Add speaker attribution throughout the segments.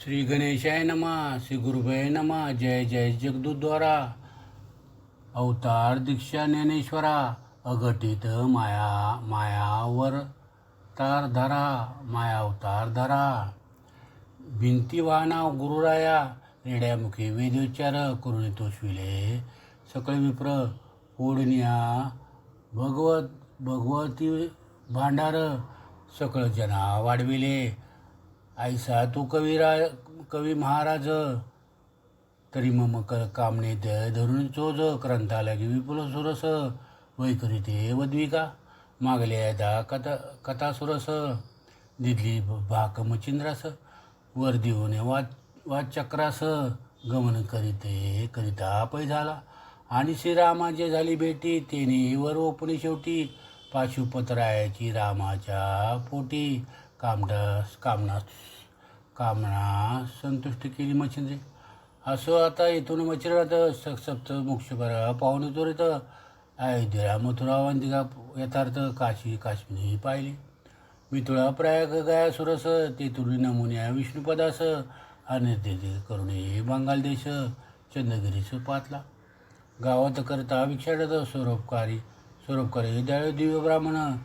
Speaker 1: श्री गणेशाय नमः, श्री गुरुभय नमः. जय जय जगदुद्वारा. अवतार दीक्षा ज्ञानेश्वरा. अघटित माया मायावर तार धरा, माया अवतार धरा. भिंती वाहना गुरुराया. रेड्यामुखी वेदोच्चार करुणी तोषविले सकळ विप्र. ओढनिया भगवती भांडार. सकळ जना वाढविले. ऐसा तू कवी महाराज. तरी मम कामनेत धरून चोज. ग्रंथालगी विपुल सुरस. वैकरिते वद्विका. मागल्या कथा सुरस. दिदली भाक मचिंद्रास. वर देऊन वाचक्रास. गमन करिता पै झाला. आणि श्रीरामाचे झाली भेटी. तेने वर ओपणी शेवटी. पाशुपतरायाची रामाच्या पोटी. कामना संतुष्ट केली मच्छिंद्रे. असो आता इथून मच्छिंद्रात सप्त मोक्ष पाहुणे त्वरित. अयोध्या मथुरा वंतिका यथार्थ. काशी काश्मीर पाहिली. मिथुळा प्रयाग गाया सुरस. तेथुरी नमुन्या विष्णुपदास. अनिर्देश करुणे बंगाल देश. चंद्रगिरीस पातला. गावात करता भिक्षाटत. स्वरूपकारी दयाळू दिव्य ब्राह्मण.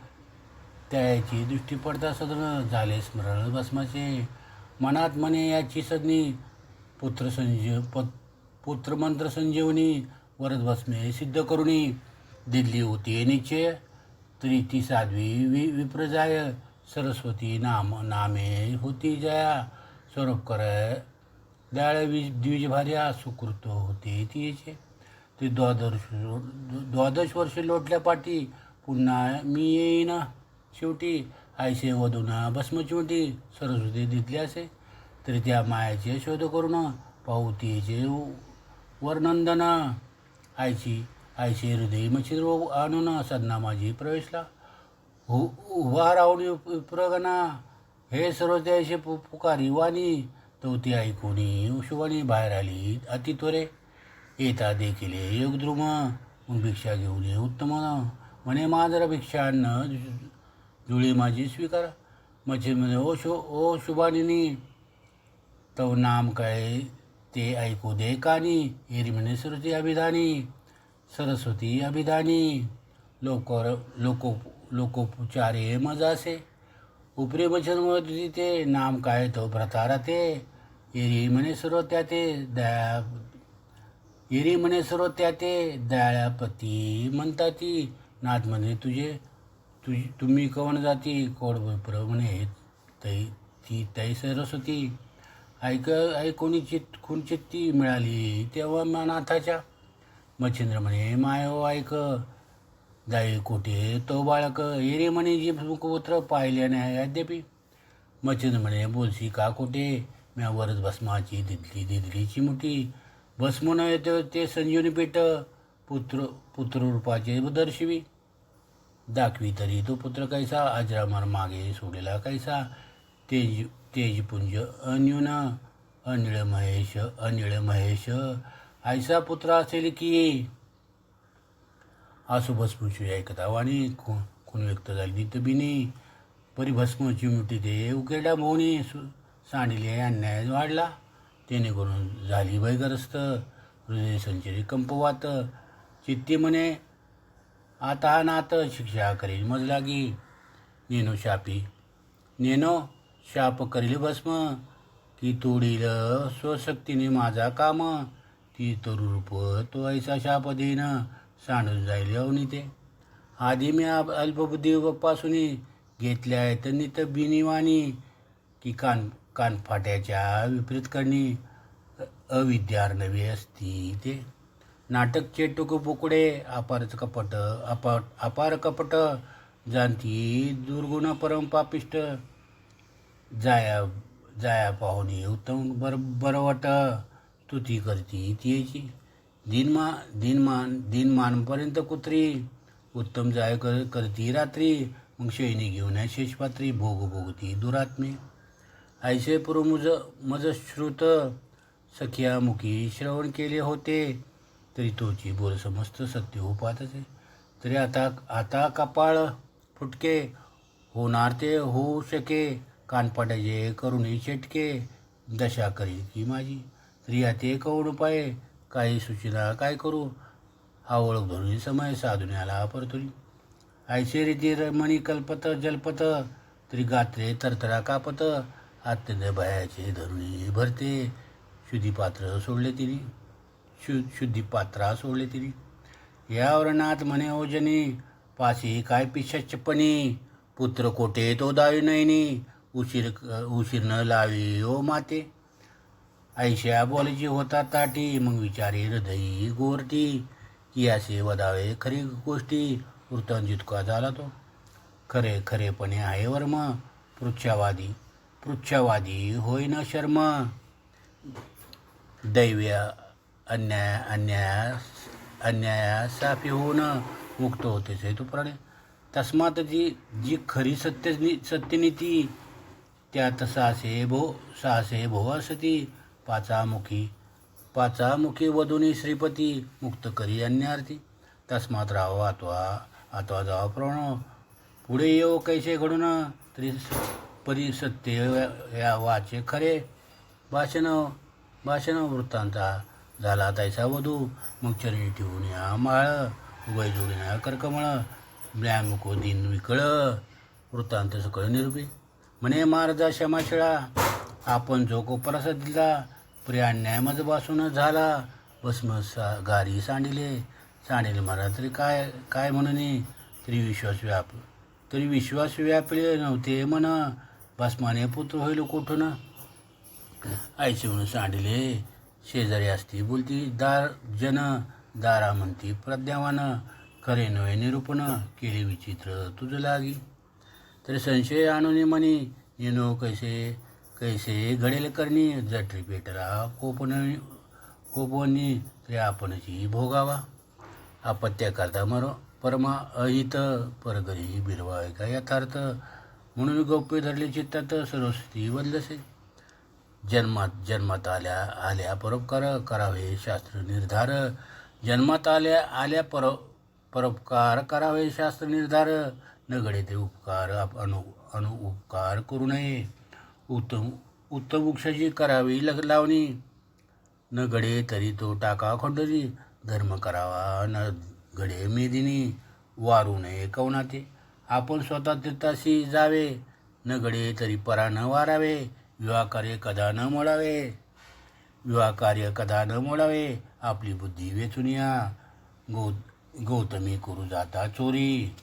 Speaker 1: त्याची दृष्टी पडता सदन. झाले स्मरण भस्माचे. मनात म्हणे याची सदनी. पुत्रमंत्र संजीवनी. वरद भस्मे सिद्ध करुणी. दिल्ली होती निश्चय. तरी ती साध्वी विप्रजाय. सरस्वती नामे होती जया. स्वरूपकर दयाळ द्विजभार्या. सुकृत होते तिचे. ते द्वादश वर्षे लोटल्या पाठी. पुन्हा मी येईन शेवटी. आयसे वधूना भस्मचिवटी. सरस्वती दिसली असे. तरी त्या मायाचे शोध करून. पाहू तिचे वर्णंदन. आयचे हृदय मच्छिद्र आणून. सदना माझी प्रवेशला. उभा राहून प्रगणा. हे सर्व त्याशी पुकारी वाणी. तो ती ऐकूनी शुभानी बाहेर आली अतित्वरे. येता देखील योगद्रुम. मग भिक्षा घेऊन ये उत्तम. म्हणे माझरा भिक्षा अन्न जुळी माझी स्वीकारा. मच्छिंद्र ओ शुभानिनी. तव नाम काय ते ऐकू दे कानी. एरी म्हणे सरस्वती अभिधानी. लोकोपचारे मजासे. उपरी वचन ते नाम काय तो प्रतारा ते. एरी म्हणे सर्व त्या ते दयाळपती म्हणता ती. नाथ म्हणे तुम्ही कवन जाती. कोड विप्र म्हणे तै सरस्वती. ऐकोनी चित्ती मिळाली तेव्हा नाथाच्या. मच्छिंद्र म्हणे मायो ऐक. जाई कोठे तो बाळक. एरी म्हणे जी मुखपुत्र पाहिल्याने अद्यापी. मच्छिंद्र म्हणे बोलशी का कोठे. म्या वरच भस्माची दिदलीची मुठी. भस्म नव्हे ते संजीवनी पेट. पुत्ररूपाचे दर्शवी. दाखवी तरी तो पुत्र कैसा. अजरामर मागे सोडलेला कैसा. तेजपुंज अन्युन. अनिळ महेश. ऐसा पुत्र असेल की. आसू भस्मची ऐकता वाणी. खून व्यक्त झाली नितबिनी. परिभस्म चिमटी ते उकेरड्या मोहनी. सांडिले अन्याय वाढला. तेने करून झाली भयग्रस्त. हृदय संचरी कंपवात. चित्ती म्हणे आता हा नाथ. शिक्षा करील मज लागी. नेनो शाप करील भस्म. की तोडील स्वशक्तीने माझा काम. ती तरुरूप तो ऐसा शाप देईन. सांडून जाईल अवनीते. आधी मी अल्पबुद्धीपासून घेतल्या आहेत नित बिनिवाणी. की कानफाट्याच्या विपरीत करणी. अविद्यार नवे असती ते. नाटक चेटुक बोकडे. अपार कपट. जाणती दुर्गुण परम पापिष्ट. जाया पाहुणे उत्तम बरवट. स्तुती करती तिची. दिनमानपर्यंत कुत्री. उत्तम जाय करती रात्री. मग शैनी घेऊन शेषपात्री. भोगती दुरात्मे. ऐसे मज श्रुत. सखिया मुखी श्रवण केले होते. तरी तोची बोल समस्त सत्य हो पाहतचे. तरी आता कपाळ फुटके. होणार ते होऊ शके. कानपाटाचे करुणी चटके. दशा करी की माझी. स्त्रिया ते कवडू पाये काही सूचना काय करू. हा ओळख धरून समय साधुण्याला परतुरी. ऐसे रीती रमणी कल्पत जलपत तरी गात्रे तरतरा कापत. अत्यंत भयाचे धरुणी भरते शुद्धीपात्र सोडले तिने. शुद्धीपात्रा सोडले तिने. या वर्णात म्हणे ओजनी पाशी काय पिशाचपणी. पुत्र कोठे तो दावी नयनी उशीर न लावी ओ माते. ऐशा बोलायची होता ताटी मग विचारे हृदयी गोरटी. की असे वदावे खरी गोष्टी वृत्तांत जितका झाला तो. खरे खरेपणे आहे वर्म पृच्छावादी होय न शर्म. दैव्य अन्यायासापी होऊन मुक्त होतेच हेतुप्रणे. तस्मात जी खरी सत्यनीती त्यात साहसे भो असती. पाचामुखी वधुनी श्रीपती मुक्त करी अन्यार्थी. तस्मात राहो आत्वा जावा प्रण. पुढे येऊ कैसे घडून तरी परी सत्य या वाचे खरे. भाषण वृत्तांता झाला तैसा वधू. मग चरणी ठेवून या माळ उभय जोडीना कर्कमळ. ब्लॅमुको दिन विकळ वृत्तांत सकळ निरूपी. म्हणे महाराजा क्षमाशिळा आपण जो कोपरासा दिला. प्रिय अन्याय मज बासून झाला. भस्म गारी सांडिले मारा तरी काय म्हणून तरी विश्वास व्यापले नव्हते म्हण. भस्माने पुत्र होईल कोठून. आईचे म्हणून सांडिले शेजारी असती बोलती दारा म्हणती प्रज्ञावान. खरे नव्हे निरूपण केले विचित्र तुझ लागी. तरी संशय आणून म्हणी येनो कैसे घडेल करणी. जठरी पेटला कोपवणी तरी आपणची भोगावा. अपत्या करता परमा अहित परगरी बिरवाय का यथार्थ. म्हणून गौप्य धरले चित्तात सरस्वती वल्लसे. जन्मात आल्या परोपकार करावे शास्त्र निर्धार. जन्मात आल्या परोपकार करावे शास्त्र निर्धार. न घडे ते उपकार अनुपकार करू नये. उत्तम वृक्षाची करावी लावणी. न घडे तरी तो टाका खंडोरी. धर्म करावा न घडे मेदिनी. वारू नये कवनाते आपण स्वतः तीर्थाशी जावे. न घडे तरी परा न वारावे. विवाह कार्य कदा न मोडावे. आपली बुद्धी वेचून या. गौतमी करू जाता चोरी.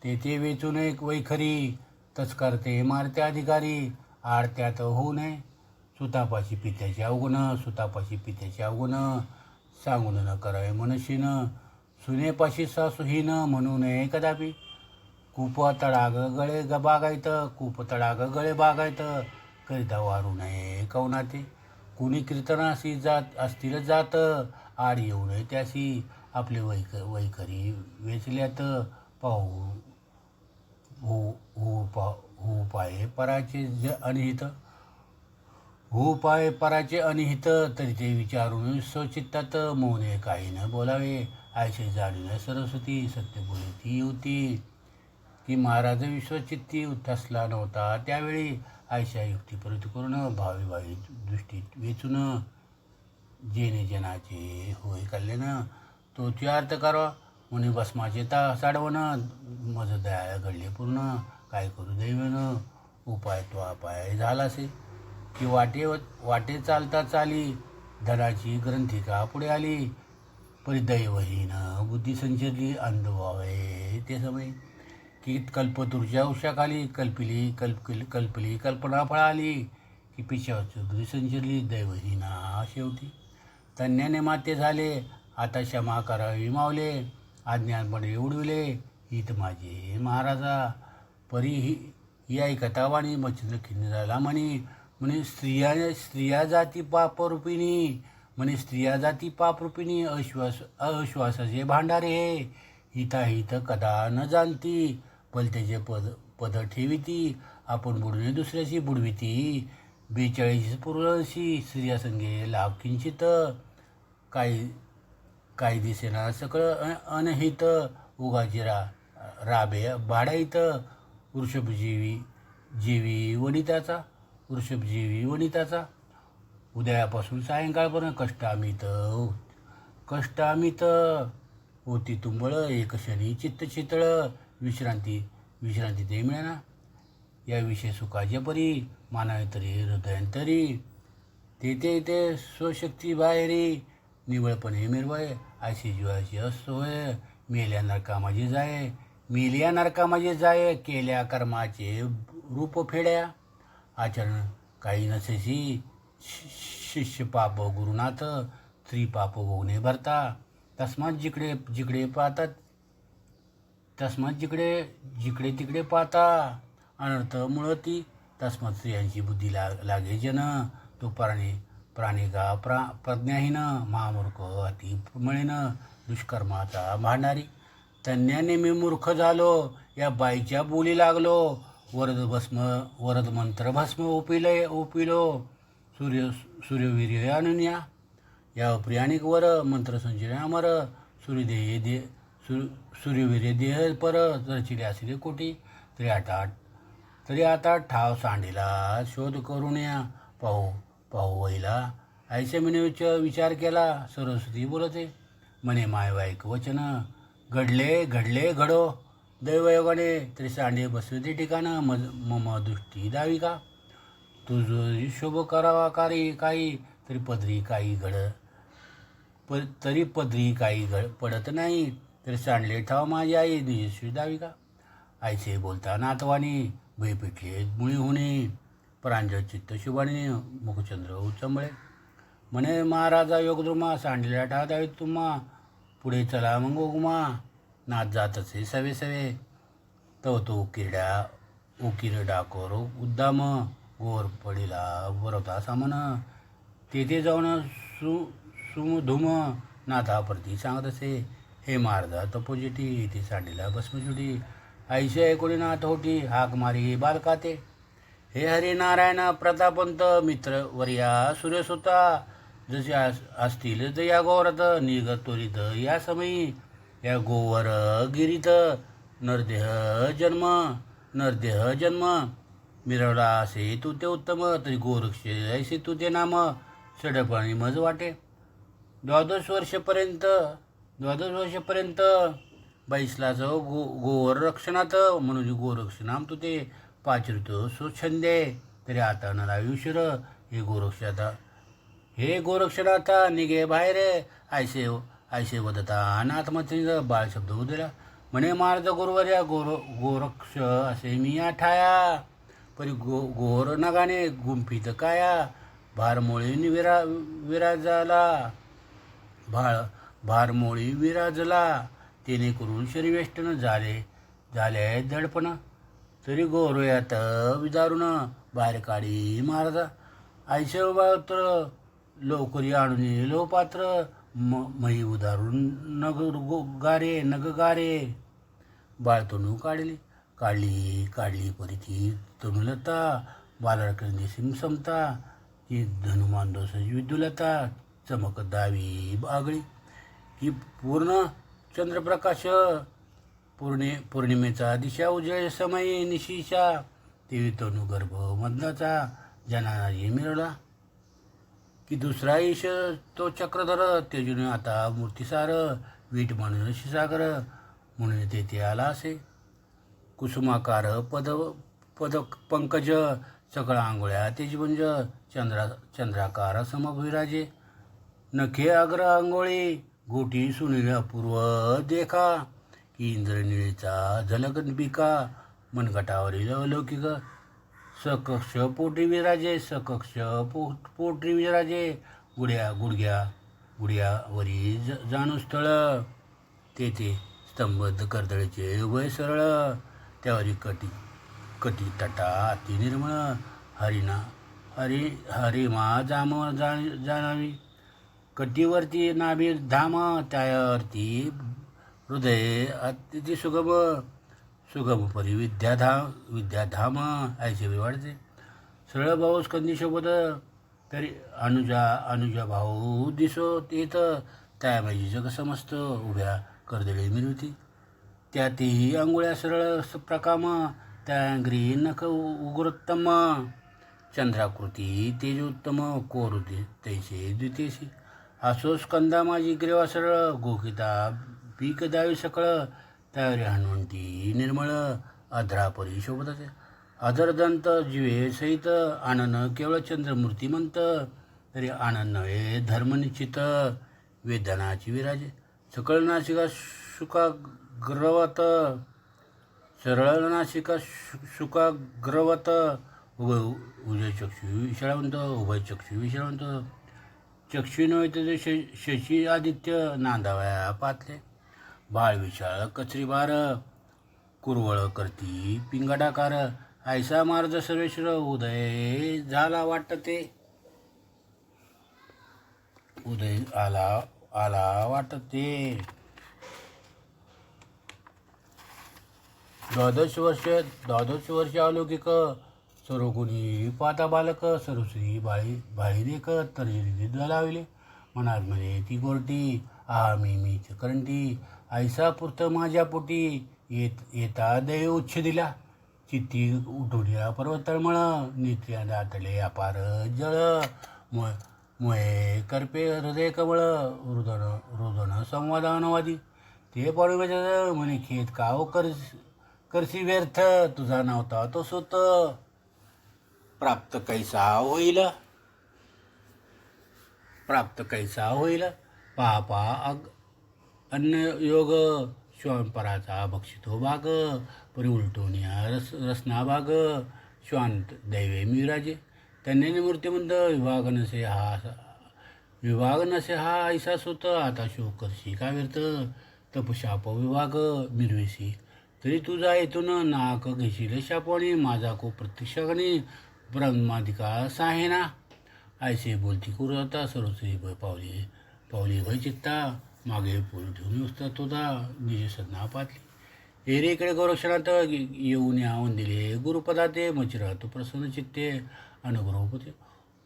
Speaker 1: तेथे वेचून एक वैखरी. तस्कर ते मारते अधिकारी. आडत्यात होऊ नये सुतापाशी पित्याचे अवगुण. सांगून न करावे मनशीन. सुनेपाशी सासूहीन म्हणू नये कदापि. कूप तडाग गळे बागायत करिता वारू नये कवनाते. कुणी कीर्तनाशी असतील जात. आड येऊ नये त्याशी. आपले वैखरी वेचल्यात पाहू हो पाये पराचे अनिहित. तरी ते विचारून स्वचित्तात मौने काही न बोलावे. आयसे जाणीन सरस्वती सत्य बोले ती युती. की महाराज विश्वचित्ती ठसला नव्हता त्यावेळी. आयशा युक्ती परत करून भावी दृष्टी वेचून. जेणे जनाचे होय कल्याण तो अर्थ करावा. मुनी भस्माचे साडवण. मज दया घडले पूर्ण. काय करू दैवन उपाय तो अपाय झालासे. की वाटे चालता चाली. धनाची ग्रंथिका पुढे आली. परिदैवहीन बुद्धी संचरली. अंध व्हावे ते समय. की कल्पतुर्च्या उशाखाली कल्पली कल्पना फळाली. की पिशाची बुद्धी संचरली दैवहीना शेवटी. तन्याने माते झाले आता क्षमा करावी मावले. अज्ञानपणे उडविले हित माझे महाराजा. परी ही ऐकता वाणी मच्छिंद्र खिन्न झाला म्हणे स्त्रिया जाती पापरूपिणी. अश्वासाचे भांडारे हे. हिताहित कदा न जाणती. भलतेचे पद ठेविती. आपण बुडणे दुसऱ्याची बुडविती. 42 पुरशी स्त्रियासंगे लाभ किंचित. काही दिसेना सकळ अनहित. राबे भाड्याईत वृषभजीवी जीवी वनिताचा वृषभजीवी वनिताचा. उद्यापासून सायंकाळपर्यंत कष्टामित होती तुंबळ एक क्षणी चित्त चितळ विश्रांती ते मिळेना. याविषयी सुखाचे परी मानवांतरी हृदयांतरी ते स्वशक्ती बाहेरी निवळपणे मिरवाय. अशी जीवाची असतो होय मेल्या नरकामाजी जाय केल्या कर्माचे रूप फेड्या. आचरण काही नसेसी शिष्य पाप गुरुनाथ स्त्री पाप भोगणे भरता. तस्मात जिकडे तिकडे पाहता अनर्थ मुळती. तस्मात स्त्रियांची बुद्धी लागे जन तो प्राणी का प्रज्ञाहीन महामूर्ख अति मळीन दुष्कर्माचा भांडारी. तन्याने मी मूर्ख झालो या बाईच्या बोली लागलो. वरद मंत्र भस्म ओपिलो सूर्यवीर्य अनुन्या. या प्रियाणिक वर मंत्र संचय अमर सूर्यवीर्य देह पर रचिले असले कोटी. तरी आता ठाव सांडेला शोध करून या पाहू वैला. ऐसे म्हणे विचार केला सरस्वती बोलते म्हणे मायवाईक वचन. घडले घडो दैवयोगाने तरी सांडे बसवते ठिकाणं मम दृष्टी दावी का. तुझ शोभ करावा काही तरी पदरी काही पडत नाही. तरी सांडले ठाव माझी आई नियशवी दावी का. आईचे बोलता नातवानी भय पेटले मुळी होणे. प्रांजळ चित्त शुभाने मुखचंद्र उचंबळे म्हणे महाराजा योगद्रुमा सांडलेला ठाव दावी तुम्हा. पुढे चला मग गुमा नाच जात असे सवे तव तो उकीर डाकोर उद्दाम गोर पडीला बरवता सामन. तेथे जाऊन सुमधुम नाथाप्रती सांगत असे हे महाराजा तपोजिटी ते सांडलेला भस्मजुटी. आईशे कोणी नाथ होती हाक मारी बालकाते. हे हरिनारायण प्रतापंत मित्र वर्या सूर्यसुता. जसे असतील तर या गोवरात निघ त्वरित या समयी. या गोवर गिरीत नरदेह जन्म मिरवला असे तू ते उत्तम. तरी गोरक्ष ऐसे तू ते नाम सडपणी मज वाटे. 12 वर्षपर्यंत बैसलाच गोवर रक्षणात म्हणून गोरक्षणाम तू ते 5 ऋतू स्वच्छंदे. तरी आता नरा उशीर हे गोरक्षणाता निघे बाहेर. ऐसे वदता अनाथमतीचा बाळ शब्द उदिला म्हणे महाराज गुरुवर्या गोरक्ष असे मी ठाया. परी गोर नगाने गुंफित काया. भारमोळी विराजला तेने करून शरीवेष्टन झाले दडपण. तरी गोरोयात विदारून बाहेर काढी महाराजा. ऐसे बाळत्र लवकरी आणून लोपात्र मही उदारून नगगारे. बाळ तणू काढली परीची तणुलता. बालरकंदी समता ती धनुमांदोस विद्युलता. चमक दावी आगळी की पूर्ण चंद्रप्रकाश. पौर्णिमेचा दिशा उजळे समय निशीचा. तेवी तणू गर्भ मधनाचा जनाजी मिळवला की दुसरा ईश तो चक्रधर. तेजून आता मूर्तिसार वीट म्हणून शिसागर म्हणून तेथे आला असे. कुसुमाकार पद पंकज सकळ आंघोळ्या तेजपुंज. चंद्राकार समविराजे नखे अग्र आंघोळी. गोटी सुनील अपूर्व देखा की इंद्रनिळीचा झलक बिका. मनगटावरील अलौकिक सकक्ष पोटी विराजे. गुड्यावरी जाणू स्थळ. तेथे स्तंभ कर्दळीचे उभय सरळ. त्यावरी कटी तटा अति निर्मळ. हरिमा जाम जाणावी. कटीवरती नाभी धाम. त्यावरती हृदय अतिथी सुगम परी विद्याधाम. ऐसे वाढते सरळ भाऊ स्कंदी शोभत. तरी अनुजा भाऊ दिसो येत. त्या माझी जग समस्त उभ्या कर्दळी मिरवती. त्यातही अंघोळ्या सरळ प्रकाम, त्याग्री नख उग्रोत्तम, चंद्राकृती तेजोत्तम, कोर तैसे द्वितेशी, असो स्कंदा माझी ग्रेवा सरळ, गोकिता पीक दावी सकळ, त्यावरी हनुवंती निर्मळ, अधरापरी शोभत अधरदंत जिवे सहित, आनन केवळ चंद्रमूर्तिमंत, तरी आनंद नव्हे धर्मनिश्चित, वेदनाची विराजे, सकळ नाशिका शुकाग्रवत, सरळ नाशिका शुकाग्रवत, उभय चक्षु विशाळवंत, उभय चक्षु विशाळवंत, चक्षु नव्हे तर शशी आदित्य, नांदावया पातले, बाळ विशाळ कचरी बार, कुरवळ करती पिंगडाकार, ऐसा मार्ग सर्वेश्वर, उदय झाला वाटते, उदय आला आला वाटते. 12 वर्ष अलौकिक, सर्वगुणी पाता बालक, सरस्वती बाळी देख, तर्जनी लावले, मनात म्हणे ती गोरटी, आहा मीच करंटी, ऐसा पुरत माझ्या पोटी, येता दैव उच्छ दिला, चित्ती उठवल्या पर्वत तळमळ, नेत्र्या दाटले अपार जळ, मुळे करपे हृदय कवळ, रुदन संवादानुवादी, ते पडू म्हणे खेत काव करसी व्यर्थ, तुझा नव्हता तो सुत, प्राप्त कैसा होईल, पापा अन्न योग, श्वानपराचा भक्षितो भाग, परी उलटवण्या रसना भाग, श्वांत दैवे मिराजे, त्यांनी मूर्तिमंत, विभाग नसे हा ऐसा सुत, आता शोक करशी का व्यर्थ, तपशाप विभाग मिरवेशी, तरी तुझा येथून नाक घेशील शापवाणी, माझा को प्रत्यक्षाने ब्रह्मादिका साहेना, ऐसे बोलती कुरता, सर्वस्वी पावली भय चित्ता, मागे पूल ठेवून उसता तुझा निज सदना पातली, एरेकडे गौरक्षणात येऊन या वंदिले, गुरुपदाते मचिरा तू प्रसन्न चित्ते, अनुग्रहपते,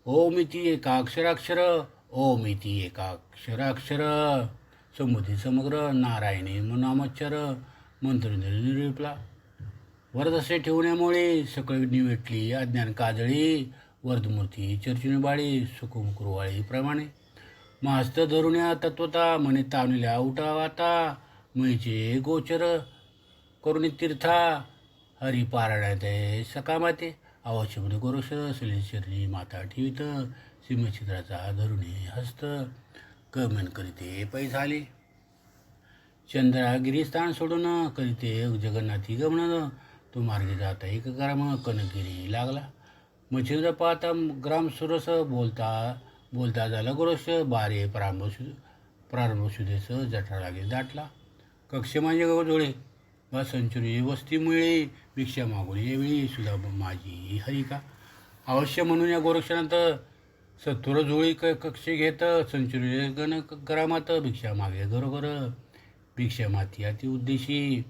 Speaker 1: ओमिती एकाक्षराक्षर, ओमिती एकाक्षराक्षर, समुधी समग्र, नारायणी नामच्चर, मंत्रेंद्र निर्विपला, वरदसे ठेवण्यामुळे सकळ निवेटली, अज्ञान काजळी, वरदमूर्ती चर्चिनी बाळी, सुकुमकुरवाळी प्रमाणे, महास्त धरुण्या तत्वता, म्हणे तावलेल्या उठावाता, मुळीचे गोचर करुणी तीर्था, हरिपारायणात सकामाते, अवश्यमध्ये गोरक्ष सलिचरणी माता ठेवित, सिंहचित्राचा धरुणे हस्त, कमन करीते पै झाले, चंद्रागिरीस्थान सोडून करीते जगन्नाथी गमन, तो मार्गी जाता एक ग्राम कनगिरी लागला, मच्छिंद्र पाहता ग्राम सुरस, बोलता झाला गोरक्ष, बारे प्रारंभ सुदेश जठरा लागे दाटला, कक्ष माझे गवजोळे वा संचुरी वस्ती मुळे, भिक्षा मागुली येवेळी सुद्धा माझी हरिका, अवश्य म्हणून या गोरक्षणात सत्वर जोळी कक्ष घेत, संचुरी गण ग्रामात, भिक्षा मागे घरोघर, भिक्षा माती अति उद्देशी,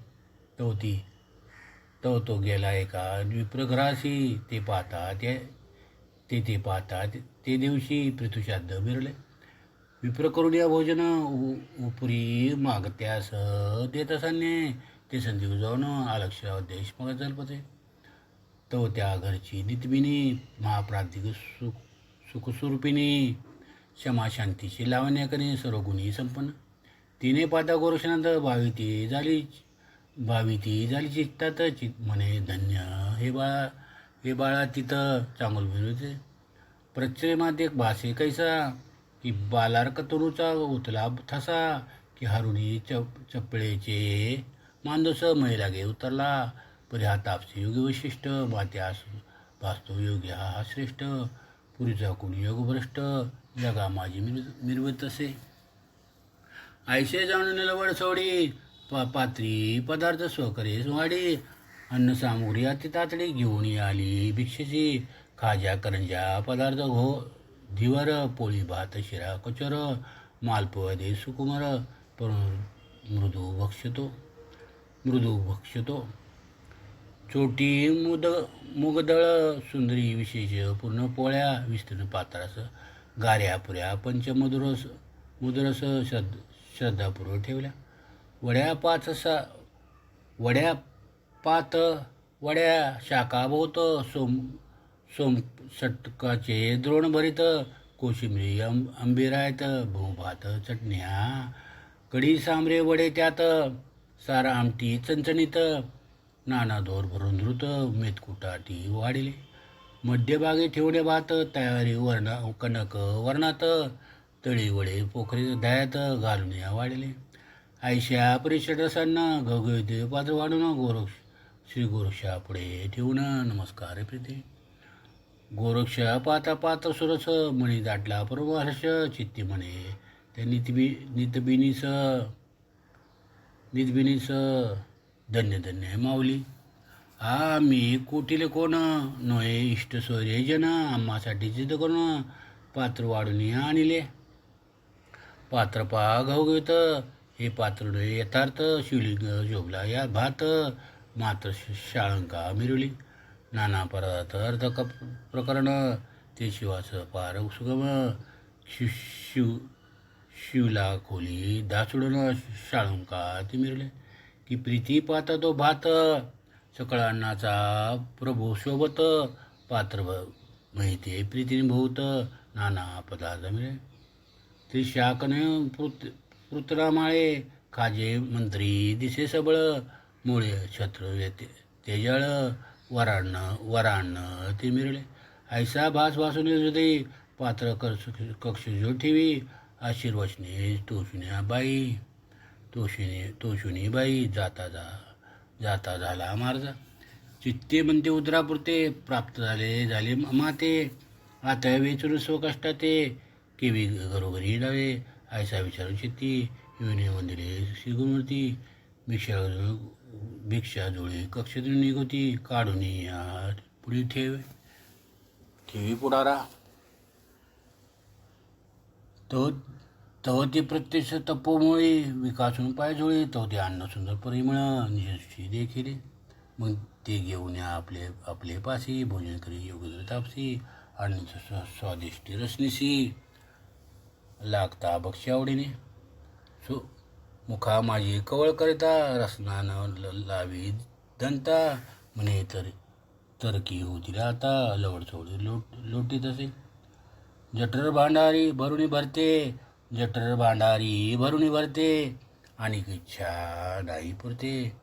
Speaker 1: तो गेला एका विप्रग्रासी, ते पाहता ते दिवशी पृथुश्राद्ध बिरले, विप्र करून या भोजन उपरी मागत्यास देत असाने, ते संजीव जाऊन आलक्ष देश मग जलपते, तो त्या घरची नितबिनी, महाप्रांतिक सुखस्वरूपिणी, क्षमा शांतीची लावण्याकने, सर्वगुणी संपन्न, तिने पाता गोरक्षणात भावी ती झाली चित्तात, म्हणे धन्य हे बाळा तिथं चांगल मिळवते, प्रत्येमात एक भासे कैसा, की बालार्क तरुचा उतला ठसा, की हारुणी चपळेचे मांदस मय लागे उतरला, परी हा तापसी योगी वैशिष्ट, मात्यास भासतो योगी हा श्रेष्ठ, पुरीचा कोणी योगभ्रष्ट, जगा माझी मिरवत असे, ऐसे जाणून लवड सोडी, पात्री पदार्थ स्वकरे वाडी, अन्न सामुग्री अति तातडी घेऊन आली भिक्षेची, खाज्या करंजा पदार्थ धीवर, पोळी भात शिरा कचोर, मालपोळा दे सुकुमार, मृदू भक्षतो, चोटी मुगदळ सुंदरी विशेष पूर्ण पोळ्या, विस्तीर्ण पात्रास गाऱ्या पुऱ्या मुदरस श्रद्धापूर्वक ठेवल्या, वड्या 5 वड्या पात वड्या शाखा भोवत सोमसटकाचे द्रोण भरीत कोशिंबरी आंबीरायत भात चटण्या कढी सांबरे वडे त्यात सारा आमटी चणचणीत नाना दोर भरून धृत मेतकुटाटी वाढले मध्यभागी ठेवणे भात तयारी कणक वर्णात तळी वडे पोखरी दह्यात घालून या वाढले आयशा परिषद रसांना घवघवीत पात्र वाढून श्री गोरक्षा पुढे ठेवून नमस्कार प्रीती गोरक्षा पाता पात्र सुरस मणी दाटला परमहर्ष चित्ती म्हणे त्या नितबिनीस धन्य धन्य माऊली मी कोटीले कोण नोये इष्ट सोयरे जन आम्हासाठी जिद्द करून पात्र वाढून आणले पात्र पा घवघवीत हे पात्र यथार्थ शिवलिंग शोभला या भात मात्र शाळंका मिरवली नाना पदार्थ अर्थ प्रकरण ते शिवाचं पार सुगम शिवला खोली दासुडून शाळुंका ती मिरले की प्रीती पाता तो भात सकळ अन्नाचा प्रभू सोबत पात्र माहिती प्रीतीने बहुत नाना पदार्थ मिळे ते शाकने पृतरामाळे खाजे मंत्री दिसे सबळ मुळे छत्र तेजळ वराण ते मिरले ऐसा भास भासून हृदय पात्र कक्ष जो ठेवी आशीर्वचने तोषुनी बाई जाता झाला मार्ग चित्ते म्हणते उदरापुरते प्राप्त झाले माते आता वेचून स्वकष्टा ते केवी घरोघरी डावे ऐसा विचारू चित्ती युने मंदिरे श्रीगुमूर्ती भिक्षा जोळे कक्षेतून निघोती काढून पुढे ठेवी पुढारा तव ती प्रत्यक्ष तपोमुळे विकासून पायझोळे तव ते अन्न सुंदर परिमळ निशी देखील मग ते घेऊन या आपले पासी भोजन करी योगेंद्र तापसी आणि स्वादिष्टी रसनिशी लागता बक्षी आवडीने मुखा माझी कवळ करिता रसनानं लावी दंता म्हणे तरकी होती राहता लवड चवडी लोटीत असे जठर भांडारी भरुणी भरते आणि इच्छा नाही पुरते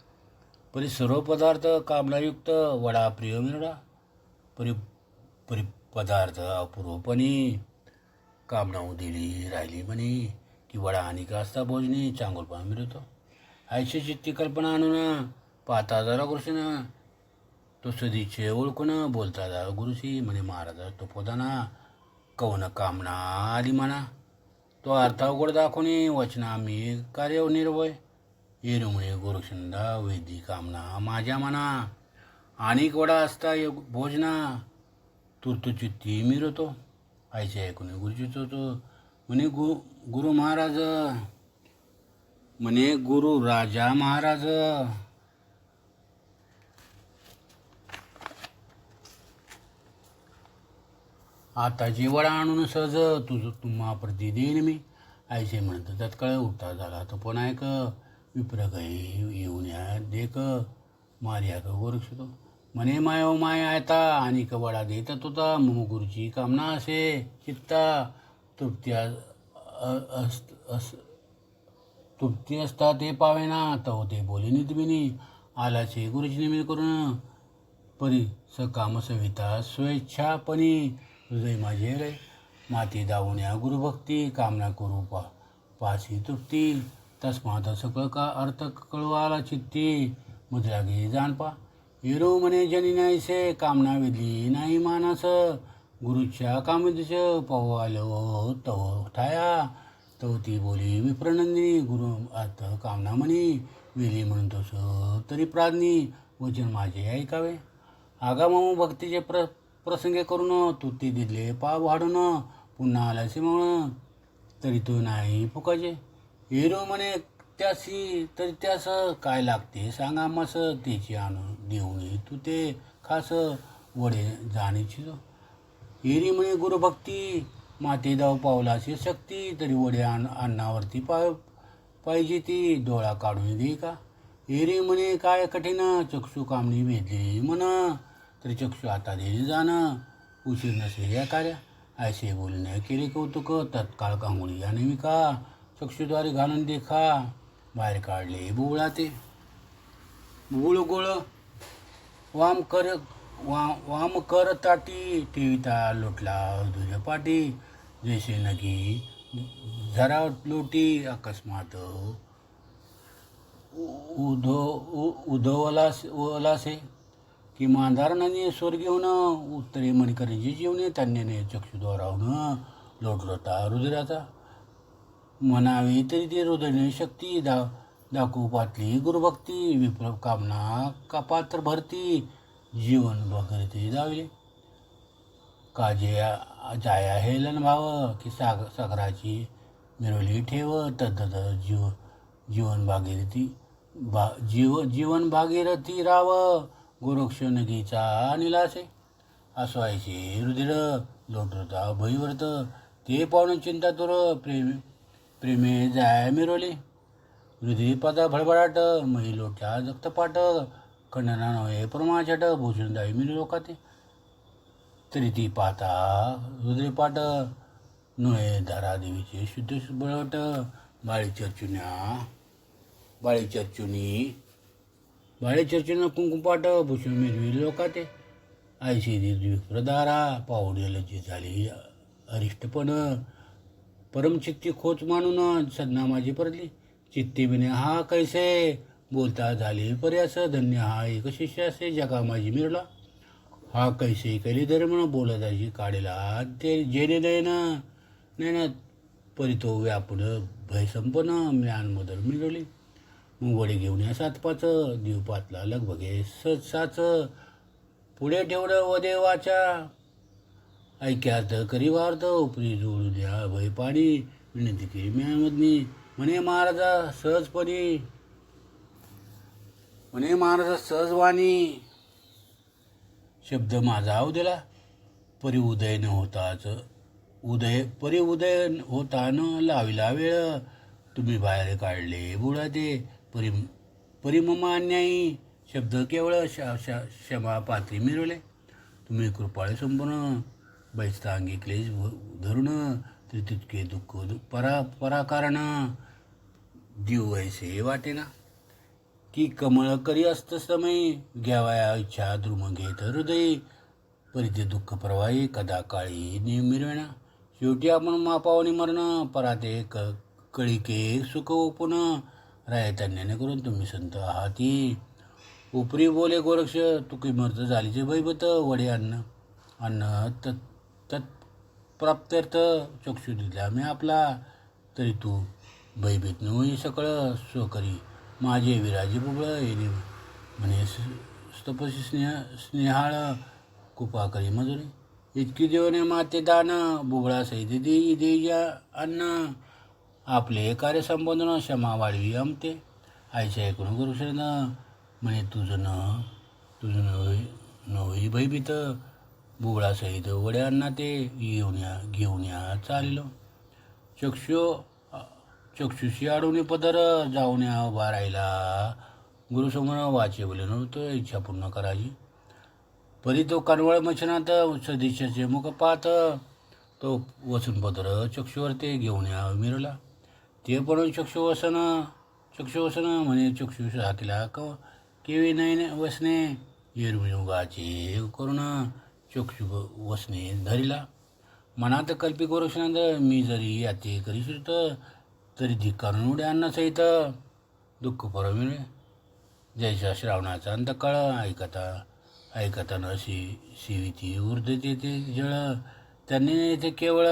Speaker 1: परी सर्व पदार्थ कामनायुक्त वडा प्रिय मिळा परी पदार्थ अपूर्वपणी कामना दिली राहिली म्हणे की वडा आणि कास्ता भोजनी चांगोलपणा मिळतो आयशी चित्ती कल्पना आणून पाहता जरा गुरुशीनं तो सदीचे ओळखून बोलता जरा गुरुशी म्हणे महाराज तो पोदाना कवन कामना आली म्हणा तो अर्थावगड दाखवून वचना मी कार्य निर्भय येरू म्हणे गोरक्षनदा वैदी कामना माझ्या मना अनेक वडा असता भोजना तुर्तचित्ती मिरवतो आईचे ऐकून गुरुजीच तो म्हणे गुरु महाराज म्हणे गुरु राजा महाराज आता जे वडा आणून सहज तुम्हा प्रति देईन मी आईचे म्हणतं तत्काळ उठता झाला तो पण ऐक विप्र काही येऊन या देख मार्या का गोरक्षतो म्हणे माय आता आणि वडा देतात होता गुरुची कामना असे चित्ता तृप्ती असता ते पावेना तो ते बोलिनी तुम्ही आलाचे गुरुजी निमित्त करून परी सकाम सविता स्वेच्छापणी हृदय माझे रे माती दावण्या गुरुभक्ती कामना करू पासी तृप्ती तस्मात सकळ का अर्थ कळवाला चित्ती मुद्रागी जाणपा हिरो म्हणे जनी नाहीसे कामना विधी नाही मानस गुरुच्या कामिदच पवालो तव ठाया तव ती बोली विप्रनंदिनी गुरु अर्थ कामना म्हणी विली म्हणतोस तरी प्राज्ञी वचन माझे ऐकावे आगामामू भक्तीचे प्रसंगे करून तू ते दिले पा वाढून पुन्हा आलासे म्हणून तरी तो नाही फुकाचे हिरो म्हणे त्यासी तरी त्यास काय लागते सांगा मस त्याची आणून देऊन तू ते खास वडे जाणीची हिरी म्हणे गुरुभक्ती माते दाव पावलाची शक्ती तरी वडे अन्नावरती पाहिजे ती डोळा काढून दे का एरी म्हणे काय कठीण, चक्षु कामनी भेदली म्हण, तरी चक्षु आता दिली जाणं, उशीर नसे या कार्य. ऐसे बोलणे केले कौतुक, तत्काळ कांगुळी अनेमिका, चक्षुद्वारे घालून देखा, बाहेर काढले बुबळा ते. बुबुळ गोळ वाम कर ताटी, ठेविता लोटला दुर्य पाटी, जैसे नगी झरा लोटी, अकस्मात उधवलासे, की मांधारणाने स्वर घेऊन, उत्तरे मणिकरीची जीवने, त्यांनी चक्षुद्वाराहून लोटलोटा रुधिराचा. म्हणावे तरी ते हृदय शक्ती, दाखवू पातली गुरुभक्ती, विप्र कामना कापात्र भरती, जीवन भगरते दाविले. जाया हेलन भाव, की सागराची मिरवली ठेव, तद्दत जीवन भागीरथी राव, गोरक्ष नगीचा निलासे. आसवायचे रुधिर लोटता भैव्रत, ते पाहून चिंता तुर, प्रेमे जाय मिरवले. हृदय पदा भडभडाट, मही लोटला जगतपाट, खंडना नव्हे परमाछट, भूषण दाई मिरी लोकाते. तरी ती पाहता हृदयपाट, नव्हे धारादेवीचे शुद्ध बळवट, बाळी चर्चुनी कुंकुपाट, भूषण मिरवी लोकाते. ऐशी विप्रदारा, पाहुणे लज्जी झाली अरिष्टपण, परमचित्ती खोच मानून सदना माझी परतली. चित्ते बिने हा कैसे, बोलता झाले पर्यास, धन्य हा एक शिष्य असे, जगा माझी मिरला. हा कैसे कैली धर्म, बोलताची काढेला ते जेणे नयन, परितो व्यापुन भय संपन्न, ज्ञान मदर मिळवली. मुंगवडे घेऊन या 7-5, देव पातला लगबगे साच, पुढे ठेवणं व देवाच्या, ऐक्यात करी वार्त, उपरी जोडू द्या भय पाणी, विनंती केली म्यामधनी, म्हणे महाराजा सहजवाणी, शब्द माझा दिला, परी उदय होता न लाविला वेळ, तुम्ही बाहेर काढले बुडा ते, परिममा अन्यायी, शब्द केवळ क्षमा पात्री मिरवले. तुम्ही कृपाळे संपन्न, बैस्तांगी क्लेश धरुण, तरी तितके दुःख पराकारण, जीव वैसे वाटेना. की कमळ करी असत समय, घ्यावया इच्छा द्रुम घेत हृदय, परी ते दुःख प्रवाही कदा काळी मिरवेना. शेवटी आपण मापावणी मरण, पराते कळिके सुख ओपून, रायतान्याने करून तुम्ही संत आहाती. उपरी बोले गोरक्ष, तुकी मर्त झालीचे भयभत, वडे अन्न तत्प्राप्त्यर्थ, चक्षु दिला मी आपला, तरी तू भयभीत नव्हे सकळ, स्वकरी माझे विराजी बुबळ, येणे म्हणे तपसी स्नेहाळ, कृपा करी मजुरी. इतकी देवने माते दान, बुबळा सहित देईया अन्न, आपले कार्य संबोधन क्षमा वाढवी आमते. आईच्या ऐकून गुरुशरण, म्हणे तुझं नवही भयभीत, बुबळा सहित वड्या अण्णा ते, घेऊन या चाललो. चक्षुशी अडवणे पदर, जाऊन या उभा राहिला, गुरुसमोर वाचे बोले नव्हतं, इच्छा पूर्ण करायची. परी तो कानवळ मचनात, सदिशाचे मुख पाहत, तो वसून पदर चक्षुवर ते घेऊन या मिरवला. ते पण चक्षुवसन म्हणे चक्षु हातीला केवी नयन वसने, येरुगाचे करून चक्षु वसने धरिला. मनात कल्पी गोरक्षनांद, मी जरी याते करी श्रुत, तरी धिक्कारून उड्या अन्नासहित, दुःख परमिळे. जैसा श्रावणाचा अंतकाळ, ऐकता न शिविती ऊर्धते ते जळ, त्यांनी येथे केवळ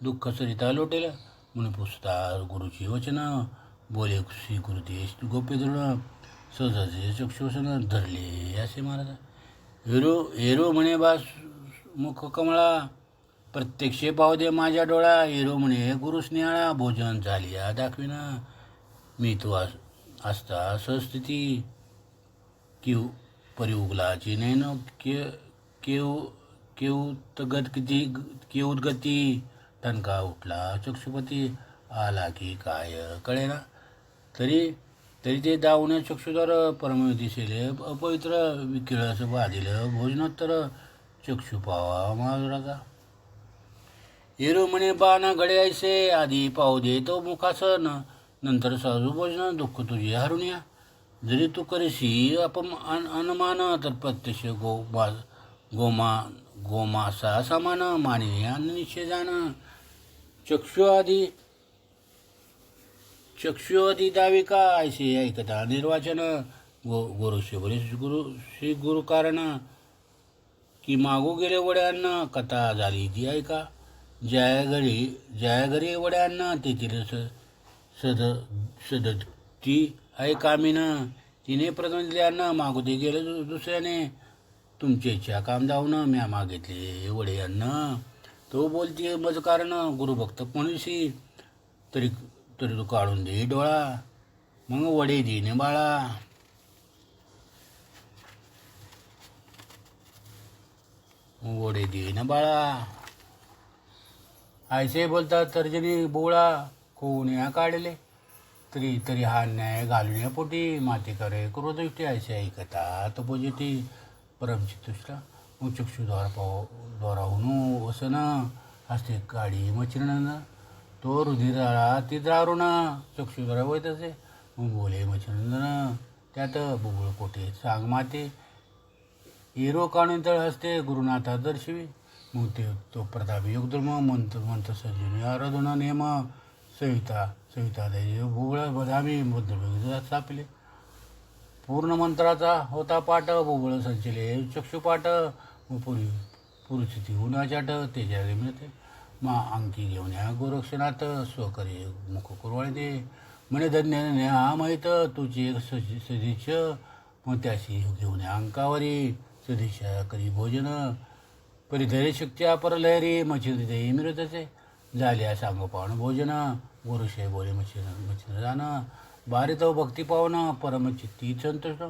Speaker 1: दुःख सरिता लोटेल. म्हणून पुसता गुरुची वचन, बोले स्वीकृती गोप्य दृढ, सहजाचे चक्षुवसन धरले असे महाराज. हेरो म्हणे बास मुख कमळा, प्रत्यक्षे पाहू दे माझ्या डोळा, हेरो म्हणे गुरु स्नेहाळा, भोजन झालिया दाखविना. मी तो असता सहस्थिती, किव परी उगलाची नैन, केवुद्गती, टणका उठला चक्षुपती, आला की काय कळेना. तरी तरी ते दावण्या चक्षुद्वार परमविधीशेले अपवित्र विकिळ असं बाधिलं भोजनोत्तर चक्षु पावा माजुराचा हिरो म्हणे बाना घड्यायचे आधी पाहू दे तो मुखासन नंतर साजू भोजन दुःख तुझे हरुण्या जरी तू करशी अनुमान तर प्रत्यक्ष गोमासा समान मानिने अन्न निश्चय जाणं चक्षु आधी दाविका ऐसे ऐकता निर्वाचन गुरुशे बरे श्री गुरु कारण की मागू गेले वड्यांना कथा झाली ती ऐका जया घरी वड्यांना तेथील सदती ऐकामीनं तिने प्रथम दिल्यानं मागू दे गेलं दुसऱ्याने तुमच्या इच्छा काम जाऊन म्या मागितले वडे अन्न तो बोलते मज कारण गुरुभक्त म्हणूशी तरी तरी तू काढून दे डोळा मग वडे देणे बाळा वडे देणे बाळा ऐसे बोलतात तर्जनी बोळा कोण्या काढले तरी हा न्याय घालण्या पोटी माते करे क्रोधष्टी ऐसे ऐकता तपोजिती परमचितुष्टा मग चक्षुद्वाराहून वसन हस्ते काढी मचिरण तो रुधिराळा ती द्रारुण चक्षुद्वारा वळत असे मग बोले मचिरंदन त्यात बुबुळ कोठे सांग माते हिरो काढून तळ हसते गुरुनाथा दर्शवी मग ते तो प्रतापी योगधर्म मंत्र सजीवनी आराधना नेम सविता दे बुबळ बदामी बुद्ध सापले पूर्ण मंत्राचा होता पाठ बुबळ संचले चक्षुपाठ पुरुषिती उन्हाचाट तेजा मिळते मा अंकी घेऊन या गोरक्षणात स्वकरी मुख कुरवाळे दे म्हणे धन्य हा माहीत तुझी सदिश मग त्याशी घेऊन या अंकावरी सदिशा करी भोजन परिधरी शक्त्या परलहरी मच्छिर मिळतचे झाल्या सांगोपावन भोजन गोरुषे बोले मच्छिर जाणं बारीत भक्ती पावनं परमचित्ती संतुष्ट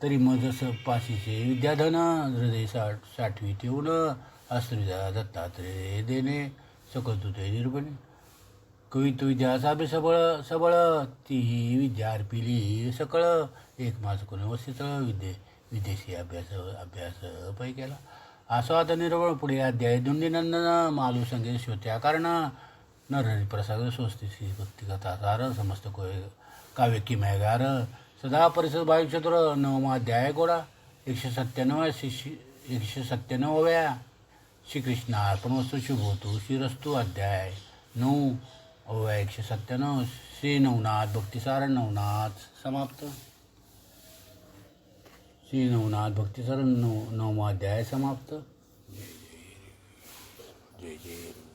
Speaker 1: तरी मग जसं पाशीचे विद्याधन हृदय साठवी ठेवून अस्त्रिजा दत्तात्रेय देणे सकल तुते निर्गुणी कवित्व विद्या साबे सबळ तीही विद्या अर्पिली सकळ एक मास कोणी वस्तीत विदेशी अभ्यास पै केला आस्वाद निर्वळ पुढे अध्याय दुंडीनंदन मालू संगीत श्रोत्या कारण नरहरी प्रसाद स्वस्ती श्री भक्तिकथा सार समस्त काव्य किमयगार सदा परिसर वायुचतुर नवमाध्याय गोडा 197व्या श्रीकृष्ण अर्पण वस्तू शुभवतू श्रीरस्तू अध्याय 9 ओव्या 197 श्री नवनाथ भक्तिसार नवनाथ समाप्त श्री नवनाथ भक्तिसार 9वा अध्याय समाप्त जय जय